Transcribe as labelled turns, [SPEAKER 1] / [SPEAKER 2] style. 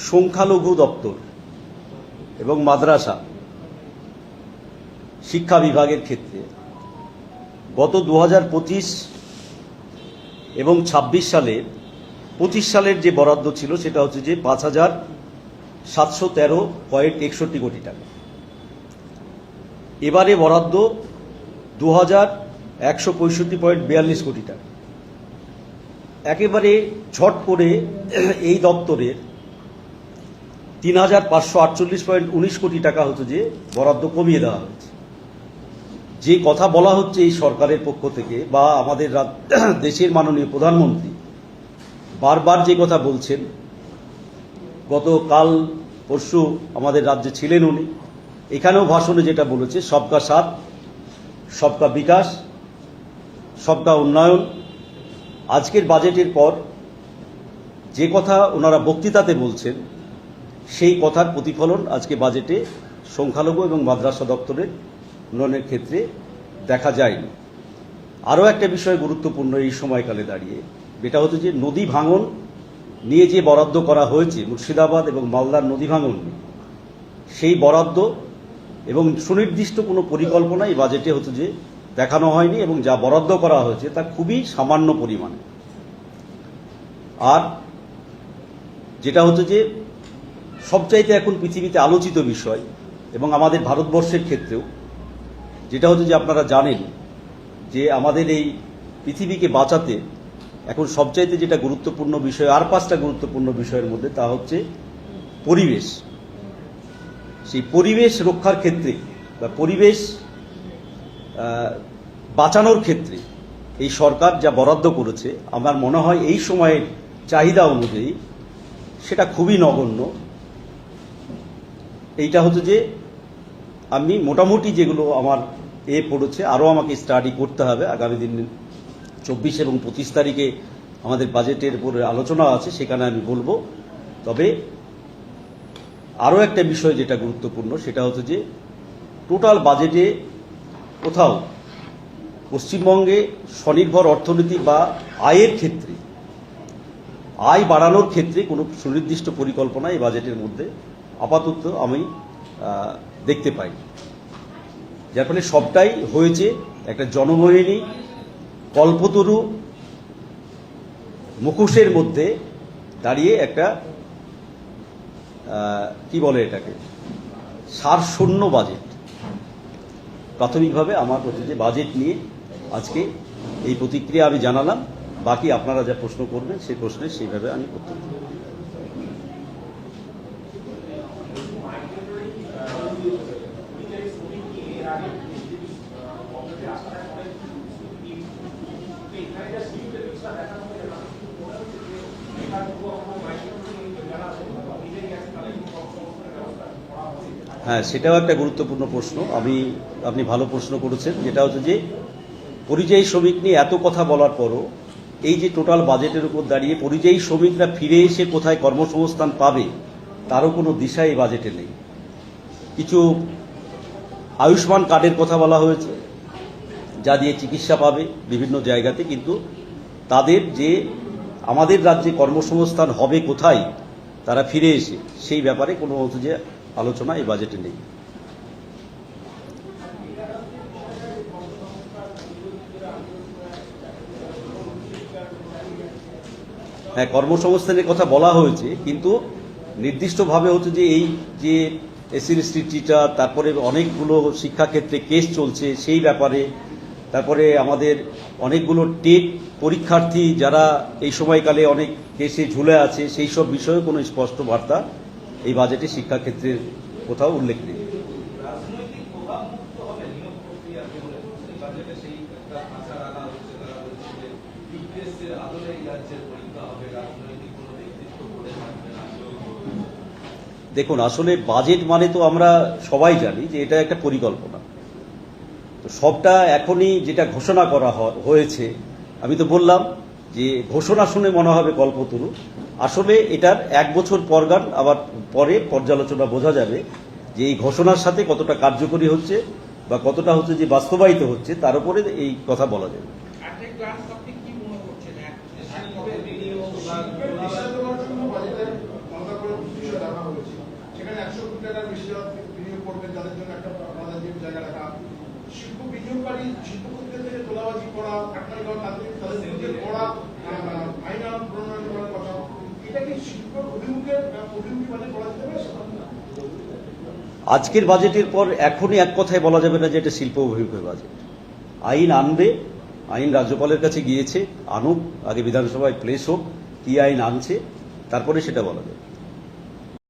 [SPEAKER 1] সংখ্যালঘু দপ্তর এবং মাদ্রাসা শিক্ষা বিভাগের ক্ষেত্রে গত 2025 এবং 26 সালের 25 সালের যে বরাদ্দ ছিল সেটা হচ্ছে যে 5,713.61 কোটি টাকা। এবারে বরাদ্দ 2,165.42 কোটি টাকা। একেবারে ঝট করে এই দপ্তরের 3,548.19 কোটি টাকা হচ্ছে যে বরাদ্দ কমিয়ে দেওয়া হয়েছে। যে কথা বলা হচ্ছে এই সরকারের পক্ষ থেকে বা আমাদের দেশের মাননীয় প্রধানমন্ত্রী বারবার যে কথা বলছেন, গতকাল পরশু আমাদের রাজ্যে ছিলেন উনি, এখানেও ভাষণে যেটা বলেছে সবকা সাথ, সবকা বিকাশ, সবকা উন্নয়ন। আজকের বাজেটের পর যে কথা ওনারা বক্তৃতাতে বলছেন সেই কথার প্রতিফলন আজকে বাজেটে সংখ্যালঘু এবং মাদ্রাসা দপ্তরের উন্নয়নের ক্ষেত্রে দেখা যায়নি। আরও একটা বিষয় গুরুত্বপূর্ণ এই সময়কালে দাঁড়িয়ে, যেটা হচ্ছে যে নদী ভাঙন নিয়ে যে বরাদ্দ করা হয়েছে মুর্শিদাবাদ এবং মালদার নদী ভাঙন নিয়ে, সেই বরাদ্দ এবং সুনির্দিষ্ট কোনো পরিকল্পনা এই বাজেটে হচ্ছে যে দেখানো হয়নি এবং যা বরাদ্দ করা হয়েছে তা খুবই সামান্য পরিমাণে। আর যেটা হচ্ছে যে সবচাইতে এখন পৃথিবীতে আলোচিত বিষয় এবং আমাদের ভারতবর্ষের ক্ষেত্রেও, যেটা হচ্ছে যে আপনারা জানেন যে আমাদের এই পৃথিবীকে বাঁচাতে এখন সবচাইতে যেটা গুরুত্বপূর্ণ বিষয়, আর 5টা গুরুত্বপূর্ণ বিষয়ের মধ্যে তা হচ্ছে পরিবেশ। সেই পরিবেশ রক্ষার ক্ষেত্রে বা পরিবেশ বাঁচানোর ক্ষেত্রে এই সরকার যা বরাদ্দ করেছে আমার মনে হয় এই সময়ের চাহিদা অনুযায়ী সেটা খুবই নগণ্য। এইটা হচ্ছে যে আমি মোটামুটি যেগুলো আমার পড়েছে, আরও আমাকে স্টাডি করতে হবে। আগামী দিন 24 এবং 25 তারিখে আমাদের বাজেটের উপরে আলোচনা আছে, সেখানে আমি বলবো। তবে আরও একটা বিষয় যেটা গুরুত্বপূর্ণ সেটা হচ্ছে যে টোটাল বাজেটে কোথাও পশ্চিমবঙ্গে স্বনির্ভর অর্থনীতি বা আয়ের ক্ষেত্রে, আয় বাড়ানোর ক্ষেত্রে কোনো সুনির্দিষ্ট পরিকল্পনা এই বাজেটের মধ্যে আপাতত আমি দেখতে পাই, যার ফলে সবটাই হয়েছে একটা জনমোহিনী কল্পতরু মুখোশের মধ্যে দাঁড়িয়ে একটা কি বলে এটাকে সারশূন্য বাজেট। প্রাথমিকভাবে আমার হচ্ছে যে বাজেট নিয়ে আজকে এই প্রতিক্রিয়া আমি জানালাম। বাকি আপনারা যা প্রশ্ন করবেন সেই প্রশ্নে সেইভাবে আমি উত্তর দেব। হ্যাঁ, সেটাও একটা গুরুত্বপূর্ণ প্রশ্ন। আপনি ভালো প্রশ্ন করেছেন, যেটা হচ্ছে যে পরিযায়ী শ্রমিক নিয়ে এত কথা বলার পরও এই যে টোটাল বাজেটের উপর দাঁড়িয়ে পরিযায়ী শ্রমিকরা ফিরে এসে কোথায় কর্মসংস্থান পাবে তারও কোনো দিশা এই বাজেটে নেই। কিছু আয়ুষ্মান কার্ডের কথা বলা হয়েছে, যা দিয়ে চিকিৎসা পাবে বিভিন্ন জায়গাতে, কিন্তু তাদের যে আমাদের রাজ্যে কর্মসংস্থান হবে কোথায় তারা ফিরে এসে, সেই ব্যাপারে কোনো হচ্ছে যে আলোচনা এই বাজেটে নেই। হ্যাঁ, কর্মসংস্থানের কথা বলা হয়েছে, কিন্তু নির্দিষ্টভাবে হচ্ছে যে এই যে এসসি টিচার, তারপরে অনেকগুলো শিক্ষাক্ষেত্রে কেস চলছে সেই ব্যাপারে, তারপরে আমাদের অনেকগুলো টেট পরীক্ষার্থী যারা এই সময়কালে অনেক কেসে ঝুলে আছে, সেই সব বিষয়ে কোনো স্পষ্ট বার্তা এই বাজেটে শিক্ষাক্ষেত্রের কোথাও উল্লেখ নেই। দেখুন, আসলে বাজেট মানে তো আমরা সবাই জানি যে এটা একটা পরিকল্পনা। তো সবটা এখনই যেটা ঘোষণা করা হয়েছে, আমি তো বললাম যে ঘোষণা শুনে মনে হবে কল্পতরু, আসলে এটার 1 বছর পরগান আবার পরে পর্যালোচনা বোঝা যাবে যে এই ঘোষণার সাথে কতটা কার্যকরী হচ্ছে বা কতটা হচ্ছে যে বাস্তবায়িত হচ্ছে, তার উপরে এই কথা বলা যাবে।
[SPEAKER 2] টাকার বেশি যারা বিনিয়োগ করবেন যাদের জন্য একটা আলাদা জায়গা রাখা, শিল্প বিনিয়োগকারী শিল্পপতিদের থেকে তোলাবাজি করা, কাঠালি তাদের বিরুদ্ধে করা আইন প্রণয়ন করার কথা, এটা কি শিল্প অভিমুখী বাজেট করা যেতে পারে?
[SPEAKER 1] আজকের বাজেটের পর এখনই এক কথায় বলা যাবে না যে এটা শিল্প অভিমুখী বাজেট। আইন আনবে, আইন রাজ্যপালের কাছে গিয়েছে, আনুক, আগে বিধানসভায় প্লেস হোক, কি আইন আনছে, তারপরে সেটা বলা যাবে।